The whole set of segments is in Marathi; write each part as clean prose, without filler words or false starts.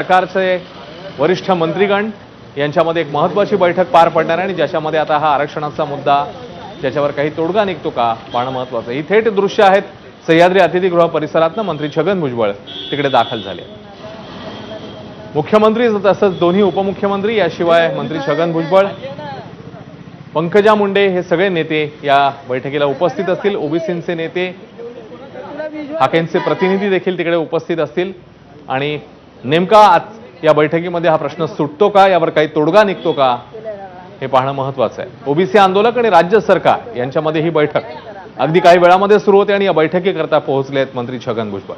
सरकारचे वरिष्ठ मंत्रीगण यांच्यामध्ये एक महत्त्वाची बैठक पार पडणार आहे आणि ज्याच्यामध्ये आता हा आरक्षणाचा मुद्दा ज्याच्यावर काही तोडगा निघतो का पाहणं महत्त्वाचं आहे। ही थेट दृश्य आहेत सह्याद्री अतिथीगृह परिसरातनं मंत्री छगन भुजबळ तिकडे दाखल झाले। मुख्यमंत्री तसंच दोन्ही उपमुख्यमंत्री याशिवाय मंत्री छगन भुजबळ, पंकजा मुंडे हे सगळे नेते या बैठकीला उपस्थित असतील। ओबीसीचे नेते, हाकेंचे प्रतिनिधी देखील तिकडे उपस्थित असतील आणि नेमका आज या बैठकीमध्ये हा प्रश्न सुटतो का, यावर काही तोडगा निघतो का हे पाहणं महत्त्वाचं आहे। ओबीसी आंदोलक आणि राज्य सरकार यांच्यामध्ये ही बैठक अगदी काही वेळामध्ये सुरू होते आणि या बैठकीकरता पोहोचले आहेत मंत्री छगन भुजबळ।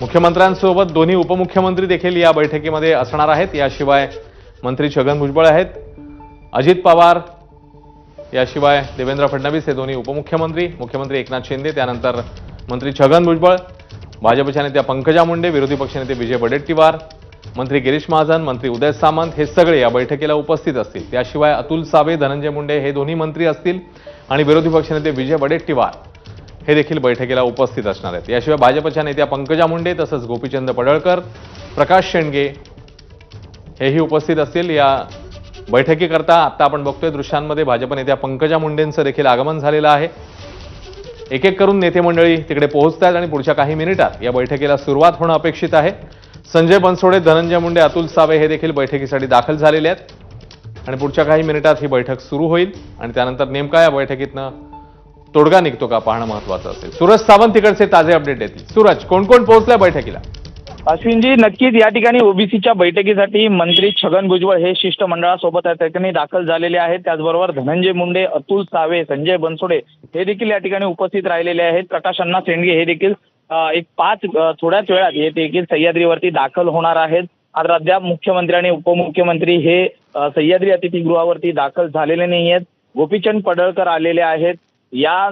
मुख्यमंत्र्यांसोबत दोन्ही उपमुख्यमंत्री देखील या बैठकीमध्ये असणार आहेत। याशिवाय मंत्री छगन भुजबळ आहेत, अजित पवार, याशिवाय देवेंद्र फडणवीस हे दोन्ही उपमुख्यमंत्री, मुख्यमंत्री एकनाथ शिंदे, त्यानंतर मंत्री छगन भुजबळ, भाजपच्या नेत्या पंकजा मुंडे, विरोधी पक्षनेते विजय वडेट्टीवार, मंत्री गिरीश महाजन, मंत्री उदय सामंत हे सगळे या बैठकीला उपस्थित असतील। त्याशिवाय अतुल सावे, धनंजय मुंडे हे दोन्ही मंत्री असतील आणि विरोधी पक्षनेते विजय वडेट्टीवार हे देखील बैठकीला उपस्थित असणार आहेत। याशिवाय भाजपच्या नेत्या पंकजा मुंडे तसंच गोपीचंद पडळकर, प्रकाश शेंडगे हेही उपस्थित असतील। या बैठकीकरता आता आपण बघतोय दृश्यांमध्ये भाजप नेत्या पंकजा मुंडेंचं देखील आगमन झालेलं आहे। एक एक करून नेते मंडळी तिकडे पोहोचत आहेत आणि पुढच्या काही मिनिटात या बैठकीला सुरुवात होणं अपेक्षित आहे। संजय बनसोडे, धनंजय मुंडे, अतुल सावे हे देखील बैठकीसाठी दाखल झालेले आहेत आणि पुढच्या काही मिनिटात ही बैठक सुरू होईल आणि त्यानंतर नेमका या बैठकीतनं तोडगा निघतो का पाहणं महत्त्वाचं असेल। सूरज सावंत तिकडचे ताजे अपडेट देतील। सूरज, कोण कोण पोहोचलंय बैठकीला? अश्विनजी, नक्कीच या ठिकाणी ओबीसीच्या बैठकीसाठी मंत्री छगन भुजबळ हे शिष्टमंडळासोबत या ठिकाणी दाखल झालेले आहेत। त्याचबरोबर धनंजय मुंडे, अतुल सावे, संजय बनसोडे हे देखील या ठिकाणी उपस्थित राहिलेले आहेत। प्रकाश अण्णा शेंडगे हे देखील थोड्याच वेळात हे देखील सह्याद्रीवरती दाखल होणार आहेत। आता अद्याप मुख्यमंत्री आणि उपमुख्यमंत्री हे सह्याद्री अतिथीगृहावरती दाखल झालेले नाही आहेत। गोपीचंद पडळकर आलेले आहेत। या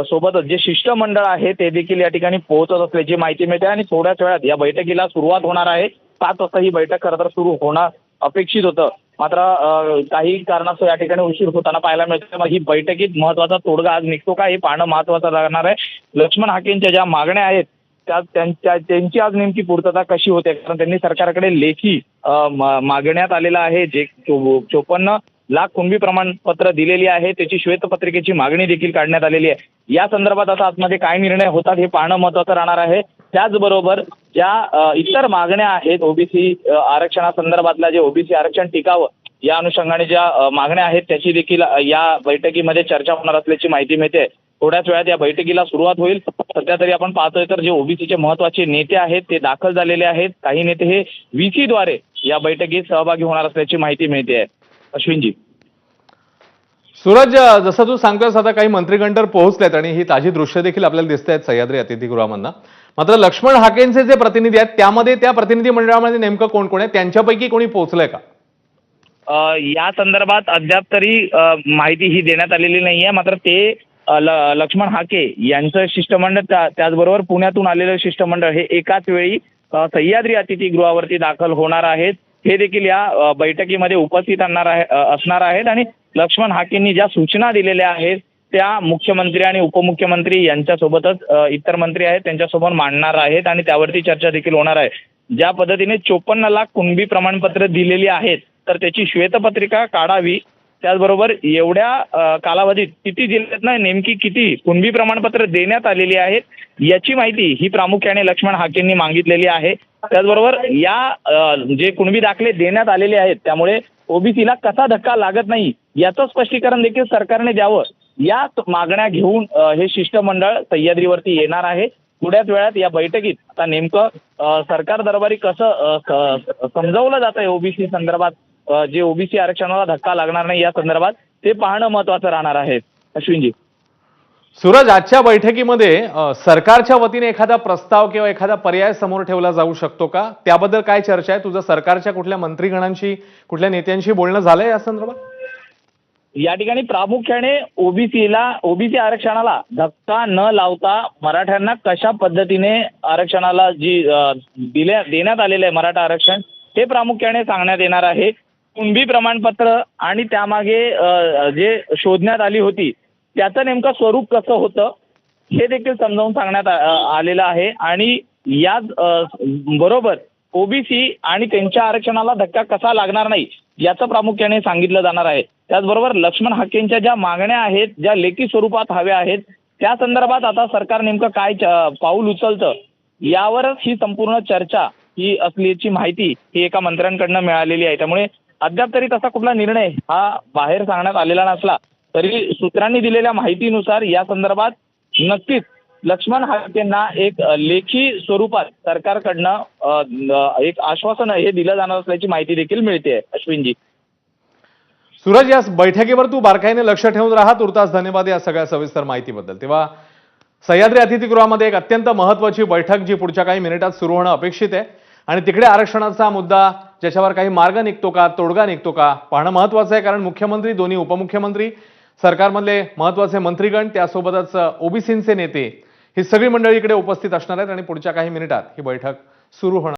सोबतच जे शिष्टमंडळ आहे ते देखील या ठिकाणी पोहोचत असल्याची माहिती मिळते आणि थोड्याच वेळात या बैठकीला सुरुवात होणार आहे। 7 वाजता ही बैठक खरं तर सुरू होणं अपेक्षित होतं, मात्र काही कारणास्तव या ठिकाणी उशीर होताना पाहायला मिळतं। मग ही बैठकीत महत्त्वाचा तोडगा आज निघतो का हे पाहणं महत्त्वाचं राहणार आहे। लक्ष्मण हाकेंच्या ज्या मागण्या आहेत त्यांची आज नेमकी पूर्तता कशी होते, कारण त्यांनी सरकारकडे लेखी मागण्यात आलेला आहे। जे 54 लाख कुणबी प्रमाणपत्र दिलेली आहे त्याची श्वेतपत्रिकेची मागणी देखील काढण्यात आलेली आहे। या संदर्भात आता आतमध्ये काय निर्णय होतात हे पाहणं महत्त्वाचं राहणार आहे। त्याचबरोबर ज्या इतर मागण्या आहेत ओबीसी आरक्षणासंदर्भातला, जे ओबीसी आरक्षण टिकावं या अनुषंगाने ज्या मागण्या आहेत त्याची देखील या बैठकीमध्ये चर्चा होणार असल्याची माहिती मिळते। थोड्याच वेळात या बैठकीला सुरुवात होईल। सध्या तरी आपण पाहतोय तर जे ओबीसीचे महत्त्वाचे नेते आहेत ते दाखल झालेले आहेत। काही नेते हे व्हीसीद्वारे या बैठकीत सहभागी होणार असल्याची माहिती मिळते आहे। अश्विनजी, सूरज, जसं तू सांगतोस आता काही मंत्रीगण पोहोचलेत आणि ही ताजी दृश्य देखील आपल्याला दिसत आहेत सह्याद्री अतिथीगृहामधनं। मात्र लक्ष्मण हाकेंचे जे प्रतिनिधी आहेत त्यामध्ये त्या प्रतिनिधी मंडळामध्ये नेमकं कोण कोण आहे, त्यांच्यापैकी कोणी पोहोचलंय का? या संदर्भात अद्याप तरी माहिती ही देण्यात आलेली नाही आहे। मात्र ते लक्ष्मण हाके यांचं शिष्टमंडळ, त्याचबरोबर पुण्यातून आलेलं शिष्टमंडळ हे एकाच वेळी सह्याद्री अतिथीगृहावरती दाखल होणार आहेत। हे देखील या बैठकीमध्ये उपस्थित असणार आहेत आणि लक्ष्मण हाकेंनी ज्या सूचना दिलेल्या आहेत त्या मुख्यमंत्री आणि उपमुख्यमंत्री यांच्यासोबतच इतर मंत्री आहेत त्यांच्यासोबत मांडणार आहेत आणि त्यावरती चर्चा देखील होणार आहे। ज्या पद्धतीने 54 लाख कुणबी प्रमाणपत्र दिलेली आहेत तर त्याची श्वेतपत्रिका काढावी, त्याचबरोबर एवढ्या कालावधीत किती जिल्ह्यातनं नेमकी किती कुणबी प्रमाणपत्र देण्यात आलेली आहेत याची माहिती ही प्रामुख्याने लक्ष्मण हाकेंनी मागितलेली आहे। त्याचबरोबर या जे कुणबी दाखले देण्यात आलेले आहेत त्यामुळे ओबीसीला कसा धक्का लागत नाही याचं स्पष्टीकरण देखील सरकारने द्यावं, या मागण्या घेऊन हे शिष्टमंडळ सह्याद्रीवरती येणार आहे। थोड्याच वेळात या बैठकीत आता नेमकं सरकार दरबारी कसं समजावलं जात आहे ओबीसी संदर्भात, जे ओबीसी आरक्षणाला धक्का लागणार नाही या संदर्भात ते पाहणं महत्त्वाचं राहणार आहे। अश्विनजी, सूरज, आजच्या बैठकीमध्ये सरकारच्या वतीने एखादा प्रस्ताव किंवा एखादा पर्याय समोर ठेवला जाऊ शकतो का, त्याबद्दल काय चर्चा आहे? तुझं सरकारच्या कुठल्या मंत्रीगणांशी, कुठल्या नेत्यांशी बोलणं झालंय या संदर्भात? या ठिकाणी प्रामुख्याने ओबीसी आरक्षणाला धक्का न लावता मराठ्यांना कशा पद्धतीने आरक्षणाला जी देण्यात आलेलं आहे मराठा आरक्षण हे प्रामुख्याने सांगण्यात येणार आहे। कुणबी प्रमाणपत्र आणि त्यामागे जे शोधण्यात आली होती त्याचं नेमकं स्वरूप कसं होतं हे देखील समजावून सांगण्यात आलेलं आहे. आणि याच बरोबर ओबीसी आणि त्यांच्या आरक्षणाला धक्का कसा लागणार नाही याचं प्रामुख्याने सांगितलं जाणार आहे. त्याचबरोबर लक्ष्मण हाकेंच्या ज्या मागण्या आहेत, ज्या लेखी स्वरूपात हव्या आहेत, त्या संदर्भात आता सरकार नेमकं काय पाऊल उचलतं यावरच ही संपूर्ण चर्चा ही असल्याची माहिती ही एका मंत्र्यांकडनं मिळालेली आहे. त्यामुळे अद्याप तरी तसा कुठला निर्णय हा बाहेर सांगण्यात आलेला नसला तरी सूत्रांनी दिलेल्या माहितीनुसार या संदर्भात नक्कीच लक्ष्मण हाकेंना एक लेखी स्वरूपात सरकारकडनं एक आश्वासन हे दिलं जाणार असल्याची माहिती देखील मिळते. अश्विनजी. सूरज, या बैठकीवर तू बारकाईने लक्ष ठेवून राहा. तुर्तास धन्यवाद या सगळ्या सविस्तर माहितीबद्दल. तेव्हा सह्याद्री अतिथीगृहामध्ये एक अत्यंत महत्त्वाची बैठक जी पुढच्या काही मिनिटात सुरू होणं अपेक्षित आहे आणि तिकडे आरक्षणाचा मुद्दा ज्याच्यावर काही मार्ग निघतो का, तोडगा निघतो का पाहणं महत्त्वाचं आहे. कारण मुख्यमंत्री, दोन्ही उपमुख्यमंत्री, सरकारमधले महत्त्वाचे मंत्रीगण, त्यासोबतच ओबीसींचे नेते ही सगळी मंडळी इकडे उपस्थित असणार आहेत आणि पुढच्या काही मिनिटात ही बैठक सुरू होणार.